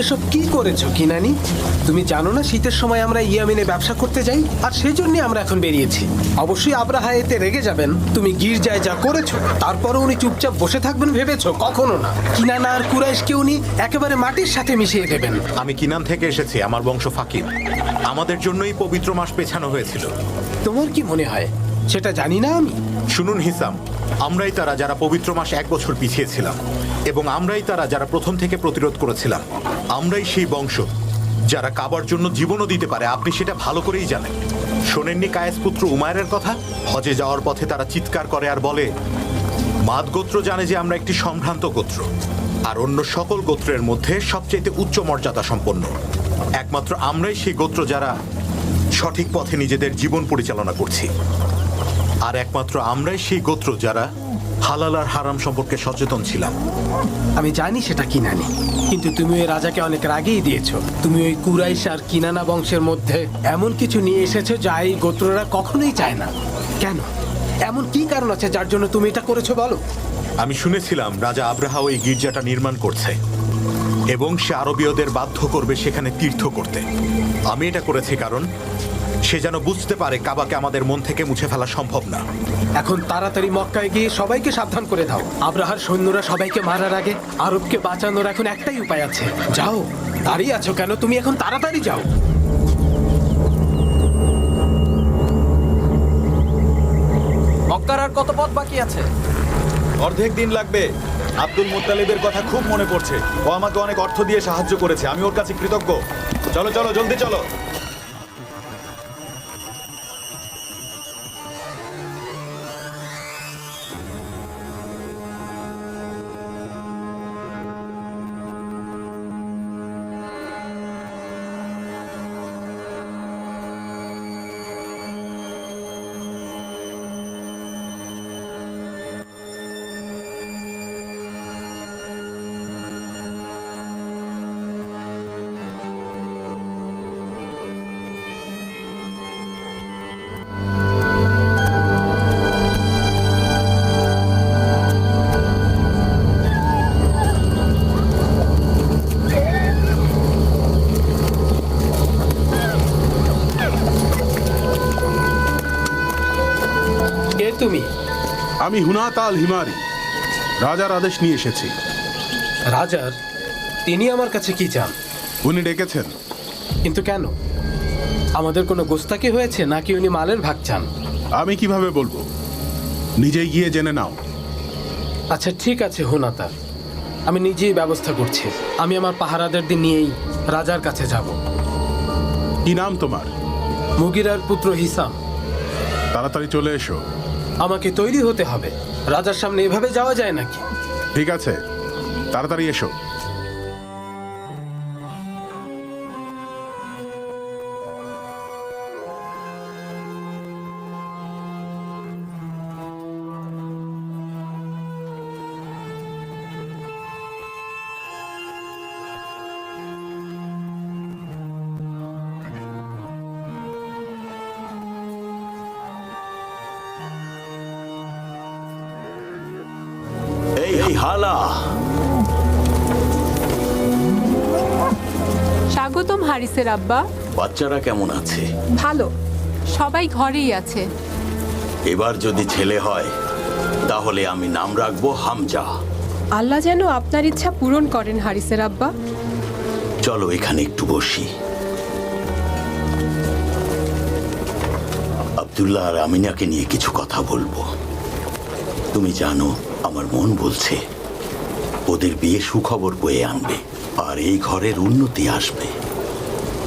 এসব কি করেছো কিনানি? তুমি জানো না শীতের সময় আমরা ইয়ামেনে ব্যবসা করতে যাই, আর সেজন্য আমরা এখন বেরিয়েছি। অবশ্যই আব্রাহা এতে রেগে যাবেন তুমি গির্জায় যা করেছো। তারপরে উনি চুপচাপ বসে থাকবেন ভেবেছো? কখনো না। কিনানা আর কুরাইশকে উনি একেবারে মাটির সাথে মিশিয়ে দেবেন। আমি কিনান থেকে এসেছি, আমার বংশ ফাকির। আমাদের জন্যই পবিত্র মাস পেছানো হয়েছিল। তোমার কি মনে হয় সেটা জানি না আমি? শুনুন হিসাম, আমরাই তারা যারা পবিত্র মাস 1 বছর পিছিয়েছিলাম, এবং আমরাই তারা যারা প্রথম থেকে প্রতিরোধ করেছিলাম। আমরাই সেই বংশ যারা কাবার জন্য জীবনও দিতে পারে। আপনি সেটা ভালো করেই জানেন। শোনেননি কায়েস পুত্র উমায়ের কথা? হজে যাওয়ার পথে তারা চিৎকার করে আর বলে, মাদ গোত্র জানে যে আমরা একটি সম্ভ্রান্ত গোত্র, আর অন্য সকল গোত্রের মধ্যে সবচেয়ে উচ্চ মর্যাদা সম্পন্ন। একমাত্র আমরাই সেই গোত্র যারা সঠিক পথে নিজেদের জীবন পরিচালনা করছি। আর একমাত্র আমরাই সেই গোত্র যারা হালাল আর হারাম সম্পর্কে সচেতন ছিলাম। আমি জানি সেটা কিনানি, কিন্তু তুমি ওই রাজাকে অনেক রাগেই দিয়েছো। তুমি ওই কুরাইশ আর কিনানা বংশের মধ্যে এমন কিছু নিয়ে এসেছো যা এই গোত্ররা কখনোই চায় না। কেন? এমন কি কারণ আছে যার জন্য তুমি এটা করেছো বলো? আমি শুনেছিলাম রাজা আব্রাহা ওই গির্জাটা নির্মাণ করছে এবং সে আরবীয়দের বাধ্য করবে সেখানে তীর্থ করতে। আমি এটা করেছি কারণ সে যেন বুঝতে পারে কাবাকে আমাদের মন থেকে মুছে ফেলা সম্ভব না। এখন তাড়াতাড়ি মক্কায় গিয়ে সবাইকে সাবধান করে দাও। আব্রাহার সৈন্যরা সবাইকে মারার আগে আরবকে বাঁচানোর এখন একটাই উপায় আছে। যাও, দাঁড়িয়ে আছো কেন? তুমি এখন তাড়াতাড়ি যাও। মক্কার আর কত পথ বাকি আছে? অর্ধেক দিন লাগবে। আব্দুল মুত্তালিবের কথা খুব মনে পড়ছে। ও আমাকে অনেক অর্থ দিয়ে সাহায্য করেছে, আমি ওর কাছে কৃতজ্ঞ। চলো চলো, জলদি চলো। কে তুমি? আমি হুনাত আল হিমারি, রাজার আদেশ নিয়ে এসেছি। রাজার? তিনি আমার কাছে কি চান? উনি ডেকেছেন। কিন্তু কেন? আমাদের কোনো গোস্তাকি হয়েছে নাকি উনি মালের ভাগ চান? আমি কিভাবে বলবো? নিজেই গিয়ে জেনে নাও। আচ্ছা ঠিক আছে হুনাতা, আমি নিজেই ব্যবস্থা করছি। আমি আমার পাহারাদের দিন নিয়েই রাজার কাছে যাব। কি নাম তোমার? মুগিরার পুত্র হিসাম। তাড়াতাড়ি চলে এসো। আমাকে তৈরি হতে হবে। রাজার সামনে এভাবে যাওয়া যায় নাকি? ঠিক আছে, তাড়াতাড়ি এসো। এই হালা, স্বাগতম হারিসের আব্বা। বাচ্চারা কেমন আছে? ভালো, সবাই ঘরেই আছে। এবার যদি ছেলে হয় তাহলে আমি নাম রাখবো হামজা। আল্লাহ যেন আপনার ইচ্ছা পূরণ করেন হারিসের আব্বা। চলো এখানে একটু বসি। আব্দুল্লাহ আর আমিনাকে নিয়ে কিছু কথা বলবো। তুমি জানো আমার মন বলছে ওদের বিয়ে সুখবর বয়ে আনবে আর এই ঘরের উন্নতি আসবে।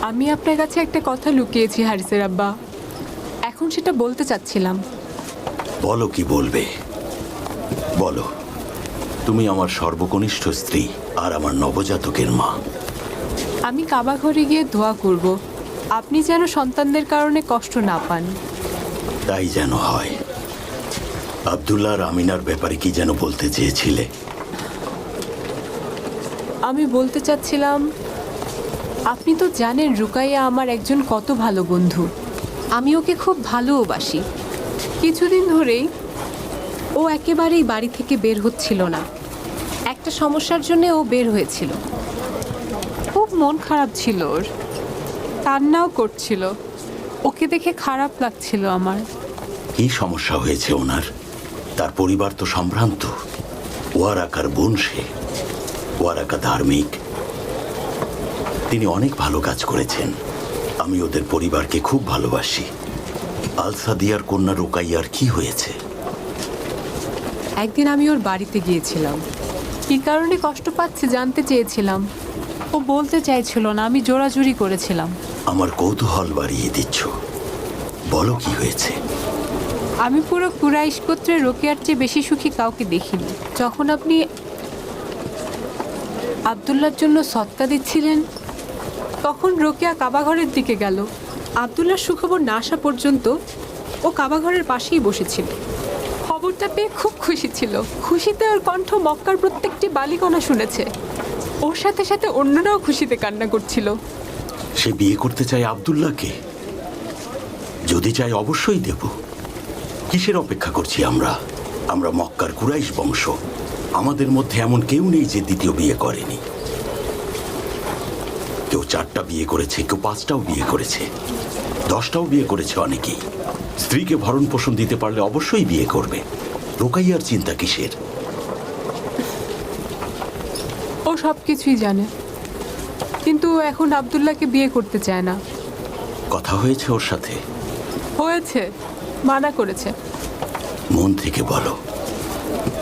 আমি আপনার কাছে একটা কথা লুকিয়েছি হারিসের আব্বা, এখন সেটা বলতে চাচ্ছিলাম। বলো কি বলবে, বলো। তুমি আমার সর্বকনিষ্ঠ স্ত্রী আর আমার নবজাতকের মা। আমি কাবা ঘরে গিয়ে দোয়া করব আপনি যেন সন্তানদের কারণে কষ্ট না পান। তাই যেন হয়। আব্দুল্লাহ আর আমিনার ব্যাপারে কি যেন বলতে চেয়েছিলে? আমি বলতে চাচ্ছিলাম, আপনি তো জানেন রুকাইয়া আমার একজন কত ভালো বন্ধু। আমি ওকে খুব ভালোবাসি। কিছুদিন ধরেই ও একেবারেই বাড়ি থেকে বের হচ্ছিল না। একটা সমস্যার জন্য ও বের হয়েছিল। খুব মন খারাপ ছিল ওর, কান্নাও করছিল। ওকে দেখে খারাপ লাগছিল আমার। কি সমস্যা হয়েছে ওনার? তার পরিবার তো সম্ভ্রান্ত। ওয়ারাকার বোন সে, ওয়ারাকা ধার্মিক। তিনি অনেক ভালো কাজ করেছেন। আমি ওদের পরিবারকে খুব ভালোবাসি। আলসাদিয়ার কন্যা রোকাইয়ার কি হয়েছে? একদিন আমি ওর বাড়িতে গিয়েছিলাম। কী কারণে কষ্ট পাচ্ছে জানতে চেয়েছিলাম। ও বলতে চাইছিল না, আমি জোরাজুরি করেছিলাম। আমার কৌতূহল বাড়িয়ে দিচ্ছ, বলো কি হয়েছে। আমি পুরো কুরাইশ গোত্রে রোকেয়ার চেয়ে বেশি সুখী কাউকে দেখিনি। যখন আপনি আব্দুল্লার জন্য সৎকা দিচ্ছিলেন, তখন রোকেয়া কাবাঘরের দিকে গেল। আব্দুল্লার সুখবর না আসা পর্যন্ত ও কাবাঘরের পাশেই বসেছিল। খবরটা পেয়ে খুব খুশি ছিল। খুশিতে ওর কণ্ঠ মক্কার প্রত্যেকটি বালিকণা শুনেছে। ওর সাথে সাথে অন্যরাও খুশিতে কান্না করছিল। সে বিয়ে করতে চায় আব্দুল্লাহকে? যদি চাই অবশ্যই দেব। কিসের অপেক্ষা করছি আমরা? আমরা মক্কার কুরাইশ বংশ। আমাদের মধ্যে এমন কেউ নেই যে দ্বিতীয় বিয়ে করেনি। কেউ 4টা বিয়ে করেছে, কেউ 5টাও বিয়ে করেছে, 10টাও বিয়ে করেছে অনেকেই। স্ত্রীকে ভরণ পোষণ দিতে পারলে অবশ্যই বিয়ে করবে। রোকাইয়ার চিন্তা কিসের? ও সব কিছুই জানে, কিন্তু এখন আব্দুল্লাহকে বিয়ে করতে চায় না। কথা হয়েছে ওর সাথে? হয়েছে, মানা করেছে। মন থেকে বলো,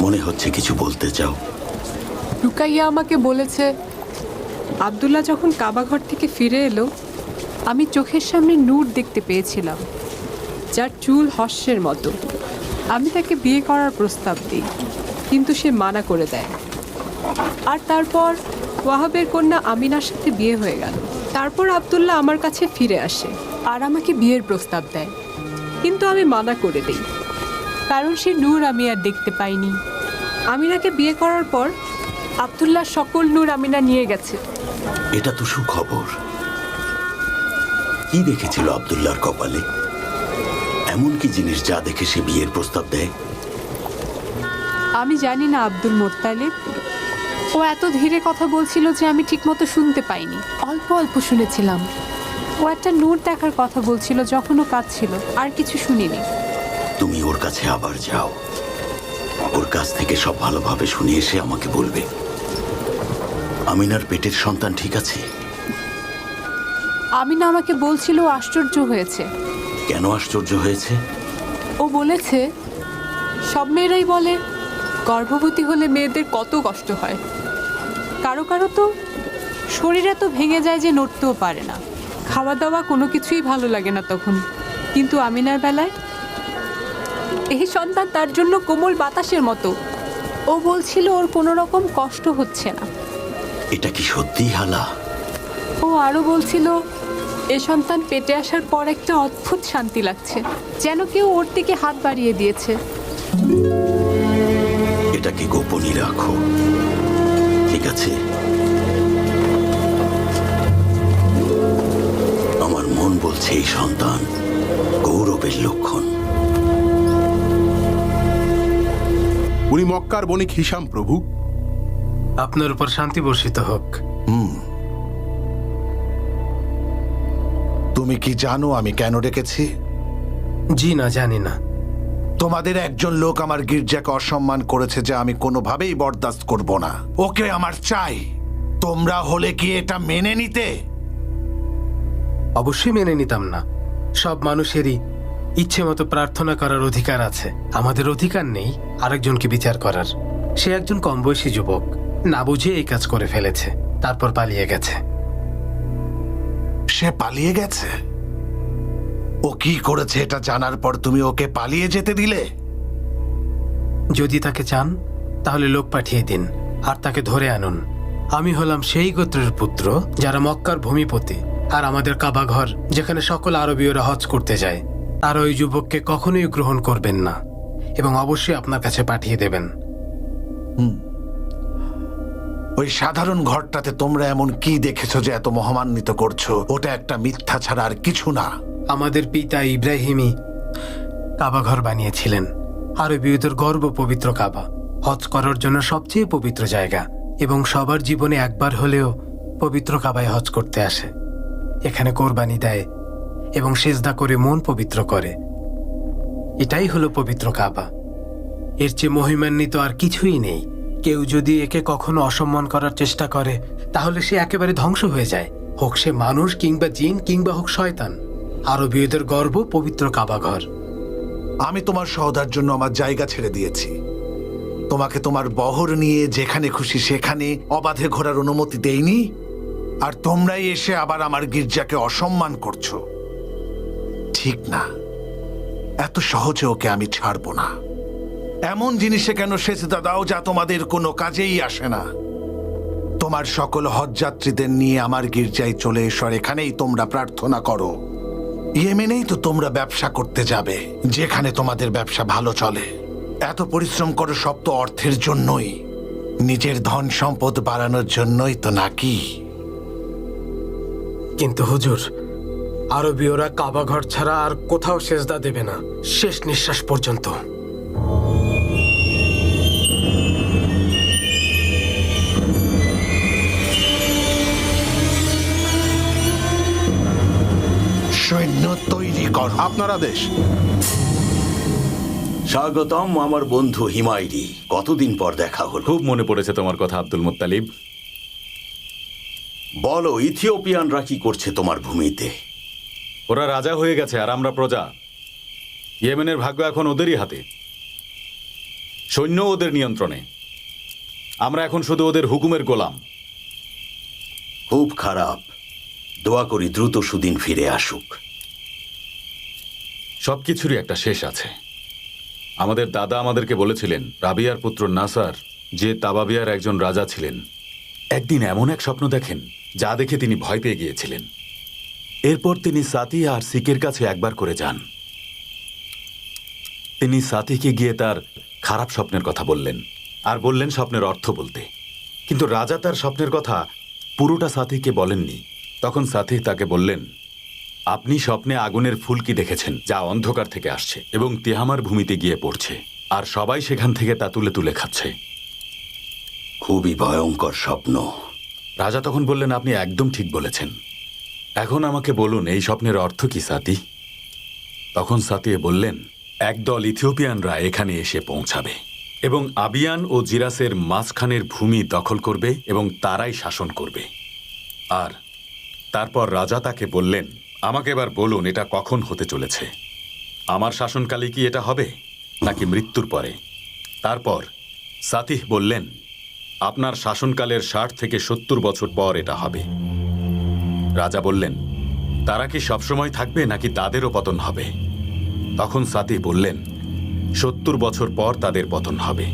মনে হচ্ছে কিছু বলতে চাও। রুকাইয়া আমাকে বলেছে, আব্দুল্লাহ যখন কাবাঘর থেকে ফিরে এলো, আমি চোখের সামনে নূর দেখতে পেয়েছিলাম, যার চুল হর্ষের মতো। আমি তাকে বিয়ে করার প্রস্তাব দিই, কিন্তু সে মানা করে দেয়। আর তারপর ওয়াহাবের কন্যা আমিনার সাথে বিয়ে হয়ে গেল। তারপর আব্দুল্লাহ আমার কাছে ফিরে আসে আর আমাকে বিয়ের প্রস্তাব দেয়, কিন্তু আমি মানা করে দিই, কারণ সে নূর আমি আর দেখতে পাইনি। আমিনাকে বিয়ে করার পর আব্দুল্লাহ সকল নূর আমিনা নিয়ে গেছে। এটা তো সুখবর। কি দেখেছিল আব্দুল্লাহর কপালে? এমন কি জিনিস যা দেখে সে বিয়ের প্রস্তাব দেয়? আমি জানি না আব্দুল মোত্তালিব। ও এত ধীরে কথা বলছিল যে আমি ঠিকমতো শুনতে পাইনি। অল্প অল্প শুনেছিলাম। ও একটা নূর দেখার কথা বলছিল যখন ও কাঁদছিল, আর কিছু শুনিনি। তুমি ওর কাছে আবার যাও, ওর কাছ থেকে সব ভালোভাবে শুনে এসে আমাকে বলবে। আমিনার পেটের সন্তান ঠিক আছে? আমিনা আমাকে বলছিল ও আশ্চর্য হয়েছে। কেন আশ্চর্য হয়েছে? ও বলেছে, সব মেয়েরাই বলে গর্ভবতী হলে মেয়েদের কত কষ্ট হয়। কারো কারো তো শরীর এত ভেঙে যায় যে নড়তেও পারে না। খাওয়া দাওয়া কোনো কিছুই ভালো লাগে না তখন। কিন্তু আমিনার বেলায় এই সন্তান তার জন্য কোমল বাতাসের মতো। ও বলছিল ওর কোনো রকম কষ্ট হচ্ছে না। এটা কি সত্যি হালা? ও আরও বলছিল এ সন্তান পেটে আসার পর একটা অদ্ভুত শান্তি লাগছে, যেন কেউ ওর দিকে হাত বাড়িয়ে দিয়েছে। এটাকে গোপনই রাখো, ঠিক আছে? আমার মন বলছে এই সন্তান গৌরবের লক্ষণ। উনি মক্কার বণিক হিসাম প্রভু। আপনার উপর শান্তি বর্ষিত হোক। তুমি কি জানো আমি কেন ডেকেছি? জি না, জানি না। তোমাদের একজন লোক আমার গির্জাকে অসম্মান করেছে, যা আমি কোনোভাবেই বরদাস্ত করব না। ওকে আমার চাই। তোমরা হলে কি এটা মেনে নিতে? অবশ্যই মেনে নিতাম না। সব মানুষেরই ইচ্ছে মতো প্রার্থনা করার অধিকার আছে। আমাদের অধিকার নেই আরেকজনকে বিচার করার। সে একজন কম বয়সী যুবক, না বুঝে এই কাজ করে ফেলেছে, তারপর পালিয়ে গেছে। সে পালিয়ে গেছে? ও কি করেছে এটা জানার পর তুমি ওকে পালিয়ে যেতে দিলে? যদি তাকে চান তাহলে লোক পাঠিয়ে দিন আর তাকে ধরে আনুন। আমি হলাম সেই গোত্রের পুত্র যারা মক্কার ভূমিপতি, আর আমাদের কাবাঘর যেখানে সকল আরবীয়রা হজ করতে যায়। আর ওই যুবককে কখনোই গ্রহণ করবেন না এবং অবশ্যই আপনার কাছে পাঠিয়ে দেবেন। ওই সাধারণ ঘরটাতে তোমরা এমন কি দেখেছো যে এত মহামান্বিত করছো? ওটা একটা মিথ্যা ছাড়া আর কিছু না। আমাদের পিতা ইব্রাহিমই কাবাঘর বানিয়েছিলেন। আরবীয়দের গর্ব পবিত্র কাবা, হজ করার জন্য সবচেয়ে পবিত্র জায়গা, এবং সবার জীবনে একবার হলেও পবিত্র কাবায় হজ করতে আসে, এখানে কোরবানি দেয় এবং সেজদা করে মন পবিত্র করে। এটাই হলো পবিত্র কাবা। এর চেয়ে মহিমান্বিত আর কিছুই নেই। কেউ যদি একে কখনো অসম্মান করার চেষ্টা করে তাহলে সে একেবারে ধ্বংস হয়ে যায়, হোক সে মানুষ কিংবা জিন কিংবা হোক শয়তান। আরবীয়দের গর্ব পবিত্র কাবা ঘর। আমি তোমার সওদার জন্য আমার জায়গা ছেড়ে দিয়েছি। তোমাকে তোমার বহর নিয়ে যেখানে খুশি সেখানে অবাধে ঘোরার অনুমতি দেইনি, আর তোমরাই এসে আবার আমার গির্জাকে অসম্মান করছো। ঠিক না, এত সহজে ওকে আমি ছাড়বো না। এমন জিনিসে কেন সেজদা দাও যা তোমাদের কোনো কাজেই আসে না? তোমার সকল হজযাত্রীদের নিয়ে আমার গির্জায় চলে এসো, আর এখানেই তোমরা প্রার্থনা করো। ইয়েমেনেই তো তোমরা ব্যবসা করতে যাবে, যেখানে তোমাদের ব্যবসা ভালো চলে। এত পরিশ্রম করো সব তো অর্থের জন্যই, নিজের ধন সম্পদ বাড়ানোর জন্যই তো নাকি? কিন্তু হুজুর, আরবীয়রা কাবা ঘর ছাড়া আর কোথাও সেজদা দেবে না, শেষ নিঃশ্বাস পর্যন্ত। সৈন্য তৈরি করো। আপনার আদেশ। স্বাগতম আমার বন্ধু হিমায়রি, কতদিন পর দেখা হলো। খুব মনে পড়েছে তোমার কথা আব্দুল মুত্তালিব। বলো, ইথিওপিয়ানরা কি করছে তোমার ভূমিতে? ওরা রাজা হয়ে গেছে আর আমরা প্রজা। ইয়েমেনের ভাগ্য এখন ওদেরই হাতে, সৈন্য ওদের নিয়ন্ত্রণে। আমরা এখন শুধু ওদের হুকুমের গোলাম। খুব খারাপ। দোয়া করি দ্রুত সুদিন ফিরে আসুক। সবকিছুরই একটা শেষ আছে। আমাদের দাদা আমাদেরকে বলেছিলেন রাবিয়ার পুত্র নাসার, যে তাবাবিয়ার একজন রাজা ছিলেন, একদিন এমন এক স্বপ্ন দেখেন যা দেখে তিনি ভয় পেয়ে গিয়েছিলেন। এরপর তিনি সাতি আর সিকের কাছে একবার করে যান। তিনি সাতিকে গিয়ে তার খারাপ স্বপ্নের কথা বললেন আর বললেন স্বপ্নের অর্থ বলতে। কিন্তু রাজা তার স্বপ্নের কথা পুরোটা সাথীকে বলেননি। তখন সাথী তাকে বললেন, আপনি স্বপ্নে আগুনের ফুলকি দেখেছেন যা অন্ধকার থেকে আসছে এবং তিহামার ভূমিতে গিয়ে পড়ছে, আর সবাই সেখান থেকে তা তুলে তুলে খাচ্ছে। খুবই ভয়ঙ্কর স্বপ্ন। রাজা তখন বললেন, আপনি একদম ঠিক বলেছেন। এখন আমাকে বলুন এই স্বপ্নের অর্থ কি সাথী? তখন সাথী বললেন, একদল ইথিওপিয়ানরা এখানে এসে পৌঁছাবে এবং আবিয়ান ও জিরাসের মাঝখানের ভূমি দখল করবে এবং তারাই শাসন করবে। আর তারপর রাজা তাকে বললেন, আমাকে এবার বলুন এটা কখন হতে চলেছে? আমার শাসনকালে কি এটা হবে নাকি মৃত্যুর পরে? তারপর সাতিহ বললেন, আপনার শাসনকালের ৬০ থেকে ৭০ বছর পর এটা হবে। রাজা বললেন, তারা কি সবসময় থাকবে নাকি তাদেরও পতন হবে? তখন সাতিহ বললেন, ৭০ বছর পর তাদের পতন হবে।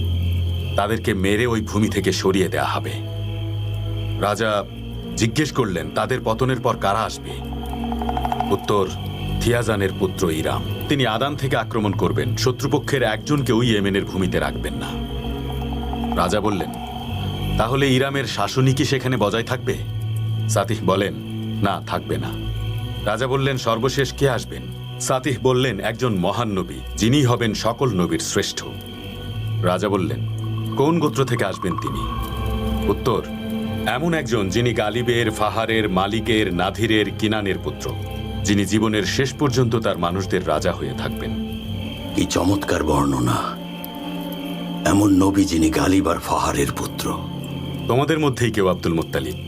তাদেরকে মেরে ওই ভূমি থেকে সরিয়ে দেয়া হবে। রাজা জিজ্ঞেস করলেন, তাদের পতনের পর কারা আসবে? উত্তর, থিয়াজানের পুত্র ইরাম। তিনি আদান থেকে আক্রমণ করবেন, শত্রুপক্ষের একজনকেও ইয়েমেনের ভূমিতে রাখবেন না। রাজা বললেন, তাহলে ইরামের শাসনই কি সেখানে বজায় থাকবে? সাতিহ বলেন, না, থাকবে না। রাজা বললেন, সর্বশেষ কে আসবেন? সাতিহ বললেন, একজন মহান নবী, যিনি হবেন সকল নবীর শ্রেষ্ঠ। রাজা বললেন, কোন গোত্র থেকে আসবেন তিনি? উত্তর, এমন একজন যিনি গালিবের, ফাহারের, মালিকের, নাধিরের, কিনানের পুত্র, যিনি জীবনের শেষ পর্যন্ত তার মানুষদের রাজা হয়ে থাকবেন। কি চমৎকার বর্ণনা! এমন নবী যিনি গালিব আর ফাহারের পুত্র। তোমাদের মধ্যেই কেউ আব্দুল মুত্তালিব।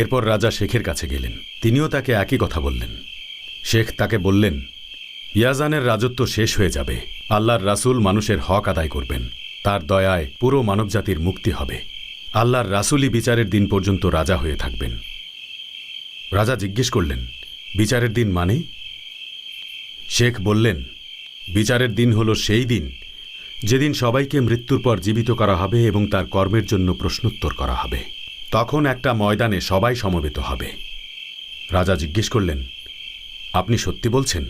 এরপর রাজা শেখের কাছে গেলেন, তিনিও তাকে একই কথা বললেন। শেখ তাকে বললেন, ইয়াজানের রাজত্ব শেষ হয়ে যাবে। আল্লাহর রাসূল মানুষের হক আদায় করবেন, তার দয়ায় পুরো মানবজাতির মুক্তি হবে। আল্লাহর রাসূলই বিচারের দিন পর্যন্ত রাজা হয়ে থাকবেন। রাজা জিজ্ঞেস করলেন, বিচারের দিন মানে? শেখ বললেন, বিচারের দিন হল সেই দিন যেদিন সবাইকে মৃত্যুর পর জীবিত করা হবে এবং তার কর্মের জন্য প্রশ্নোত্তর করা হবে। তখন একটা ময়দানে সবাই সমবেত হবে। রাজা জিজ্ঞেস করলেন, আপনি সত্যি বলছেন?